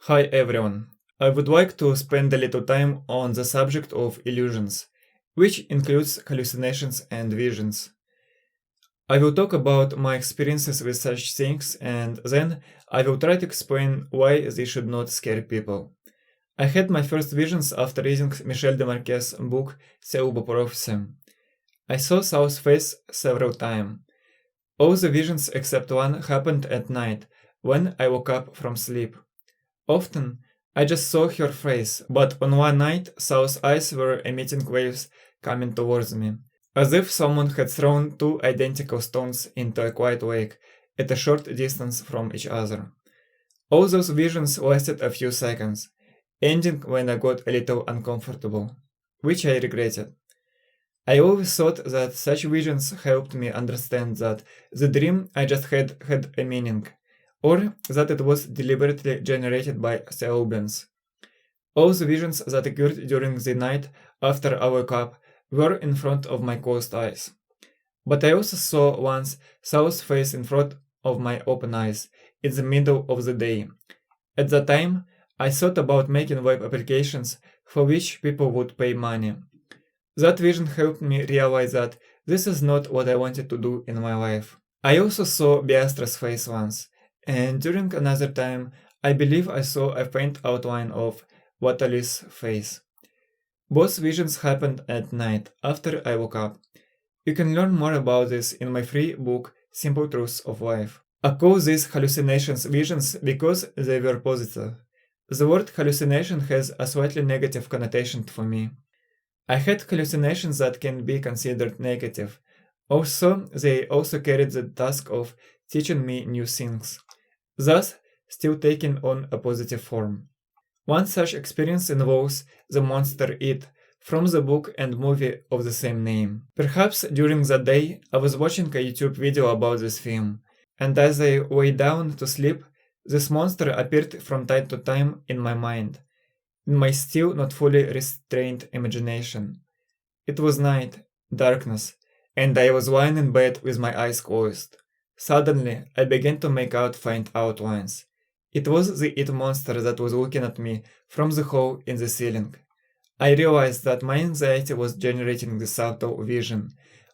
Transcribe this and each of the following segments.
Hi everyone. I would like to spend a little time on the subject of illusions, which includes hallucinations and visions. I will talk about my experiences with such things and then I will try to explain why they should not scare people. I had my first visions after reading Michel de Marquez's book Thiaoouba Prophecy. I saw Saul's face several times. All the visions except one happened at night, when I woke up from sleep. Often, I just saw her face, but on one night, Saul's eyes were emitting waves coming towards me, as if someone had thrown two identical stones into a quiet lake at a short distance from each other. All those visions lasted a few seconds, ending when I got a little uncomfortable, which I regretted. I always thought that such visions helped me understand that the dream I just had a meaning, or that it was deliberately generated by Thiaoubians. All the visions that occurred during the night after I woke up were in front of my closed eyes. But I also saw once Saul's face in front of my open eyes in the middle of the day. At that time, I thought about making web applications for which people would pay money. That vision helped me realize that this is not what I wanted to do in my life. I also saw Beastra's face once, and during another time, I believe I saw a faint outline of Watali's face. Both visions happened at night, after I woke up. You can learn more about this in my free book, Simple Truths of Life. I call these hallucinations visions because they were positive. The word hallucination has a slightly negative connotation for me. I had hallucinations that can be considered negative. Also, they also carried the task of teaching me new things, thus still taking on a positive form. One such experience involves the monster It from the book and movie of the same name. Perhaps during that day I was watching a YouTube video about this film, and as I lay down to sleep, this monster appeared from time to time in my mind, in my still not fully restrained imagination. It was night, darkness, and I was lying in bed with my eyes closed. Suddenly, I began to make out faint outlines. It was the It monster that was looking at me from the hole in the ceiling. I realized that my anxiety was generating the subtle vision,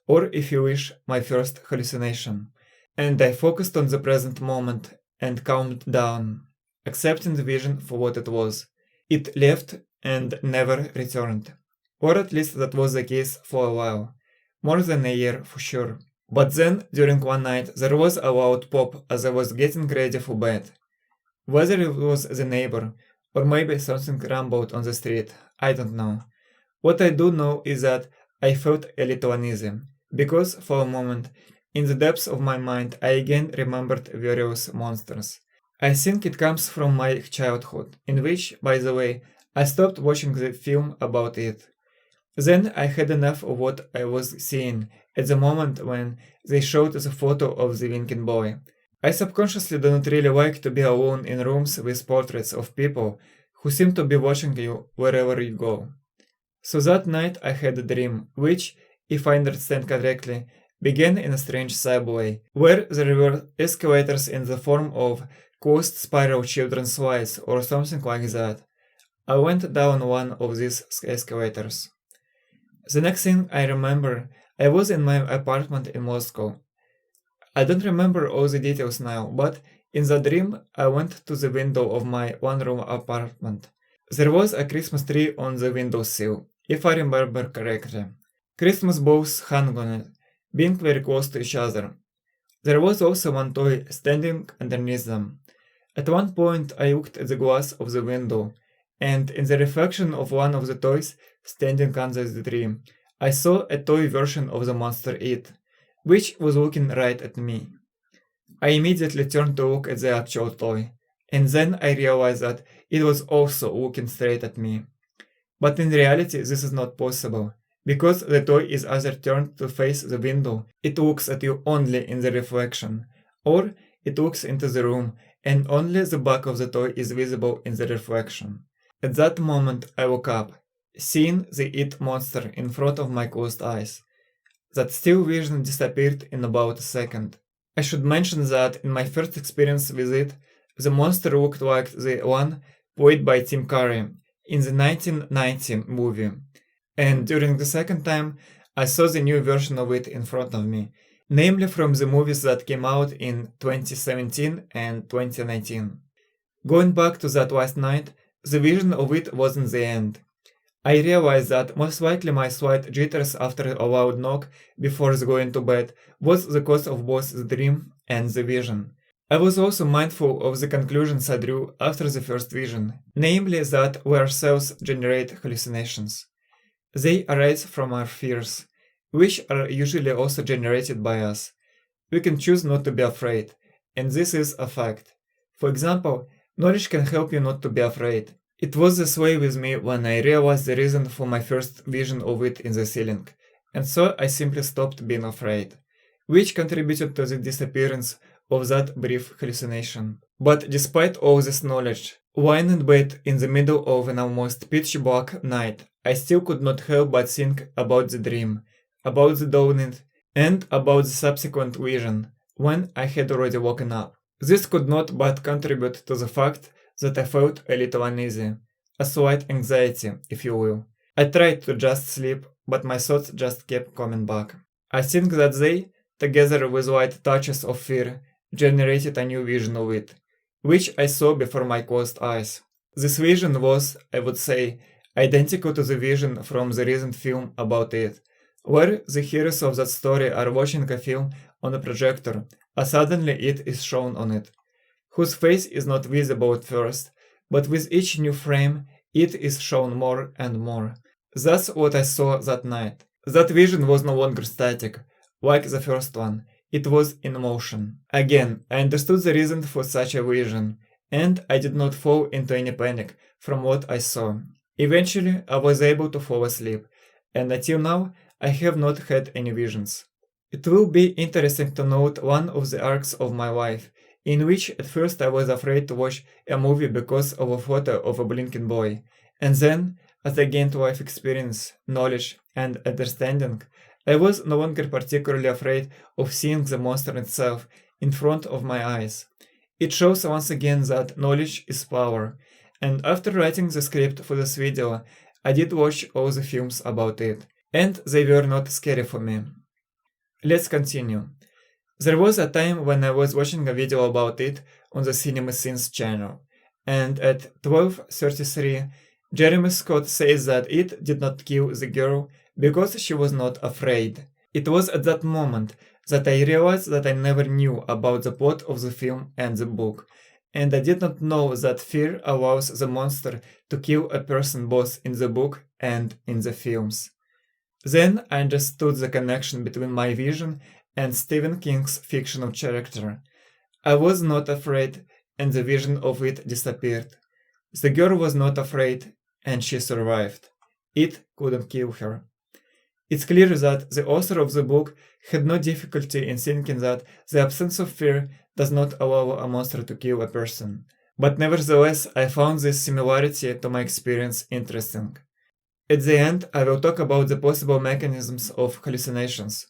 or if you wish, my first hallucination, and I focused on the present moment and calmed down, accepting the vision for what it was. It left and never returned. Or at least that was the case for a while. More than a year for sure. But then, during one night, there was a loud pop as I was getting ready for bed. Whether it was the neighbor, or maybe something rumbled on the street, I don't know. What I do know is that I felt a little uneasy, because for a moment, in the depths of my mind, I again remembered various monsters. I think it comes from my childhood, in which, by the way, I stopped watching the film about it. Then I had enough of what I was seeing at the moment when they showed the photo of the winking boy. I subconsciously do not really like to be alone in rooms with portraits of people who seem to be watching you wherever you go. So that night I had a dream, which, if I understand correctly, began in a strange subway, where there were escalators in the form of closed spiral children's slides or something like that. I went down one of these escalators. The next thing I remember, I was in my apartment in Moscow. I don't remember all the details now, but in the dream I went to the window of my one-room apartment. There was a Christmas tree on the windowsill, if I remember correctly. Christmas balls hung on it, being very close to each other. There was also one toy standing underneath them. At one point I looked at the glass of the window, and in the reflection of one of the toys standing under the tree, I saw a toy version of the monster It, which was looking right at me. I immediately turned to look at the actual toy, and then I realized that it was also looking straight at me. But in reality this is not possible, because the toy is either turned to face the window, it looks at you only in the reflection, or it looks into the room and only the back of the toy is visible in the reflection. At that moment I woke up, seeing the It monster in front of my closed eyes. That still vision disappeared in about a second. I should mention that in my first experience with it, the monster looked like the one played by Tim Curry in the 1990 movie. And during the second time, I saw the new version of it in front of me, namely from the movies that came out in 2017 and 2019. Going back to that last night, the vision of it wasn't the end. I realized that most likely my slight jitters after a loud knock before going to bed was the cause of both the dream and the vision. I was also mindful of the conclusions I drew after the first vision, namely that we ourselves generate hallucinations. They arise from our fears, which are usually also generated by us. We can choose not to be afraid, and this is a fact. For example, knowledge can help you not to be afraid. It was this way with me when I realized the reason for my first vision of it in the ceiling, and so I simply stopped being afraid, which contributed to the disappearance of that brief hallucination. But despite all this knowledge, lying in bed in the middle of an almost pitch black night, I still could not help but think about the dream, about the dawning, and about the subsequent vision, when I had already woken up. This could not but contribute to the fact that I felt a little uneasy, a slight anxiety, if you will. I tried to just sleep, but my thoughts just kept coming back. I think that they, together with light touches of fear, generated a new vision of it, which I saw before my closed eyes. This vision was, I would say, identical to the vision from the recent film about it, where the heroes of that story are watching a film on a projector, and suddenly it is shown on it, whose face is not visible at first, but with each new frame it is shown more and more. That's what I saw that night. That vision was no longer static, like the first one. It was in motion. Again, I understood the reason for such a vision, and I did not fall into any panic from what I saw. Eventually, I was able to fall asleep, and until now, I have not had any visions. It will be interesting to note one of the arcs of my life, in which at first I was afraid to watch a movie because of a photo of a blinking boy, and then, as I gained life experience, knowledge, and understanding, I was no longer particularly afraid of seeing the monster itself in front of my eyes. It shows once again that knowledge is power, and after writing the script for this video, I did watch all the films about it, and they were not scary for me. Let's continue. There was a time when I was watching a video about it on the Cinema Sins channel, and at 12:33, Jeremy Scott says that it did not kill the girl because she was not afraid. It was at that moment that I realized that I never knew about the plot of the film and the book, and I did not know that fear allows the monster to kill a person both in the book and in the films. Then I understood the connection between my vision and Stephen King's fictional character. I was not afraid, and the vision of it disappeared. The girl was not afraid, and she survived. It couldn't kill her. It's clear that the author of the book had no difficulty in thinking that the absence of fear does not allow a monster to kill a person. But nevertheless, I found this similarity to my experience interesting. At the end, I will talk about the possible mechanisms of hallucinations.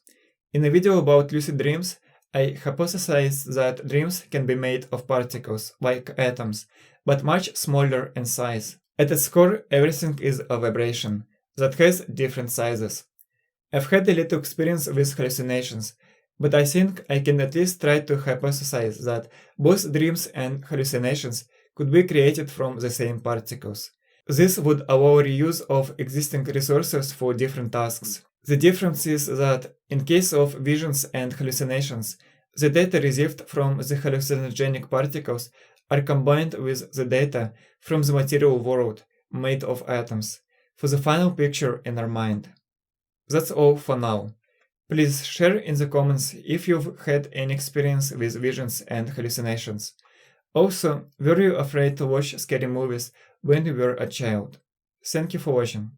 In a video about lucid dreams, I hypothesized that dreams can be made of particles, like atoms, but much smaller in size. At its core, everything is a vibration that has different sizes. I've had a little experience with hallucinations, but I think I can at least try to hypothesize that both dreams and hallucinations could be created from the same particles. This would allow reuse of existing resources for different tasks. The difference is that, in case of visions and hallucinations, the data received from the hallucinogenic particles are combined with the data from the material world, made of atoms, for the final picture in our mind. That's all for now. Please share in the comments if you've had any experience with visions and hallucinations. Also, were you afraid to watch scary movies when you were a child? Thank you for watching.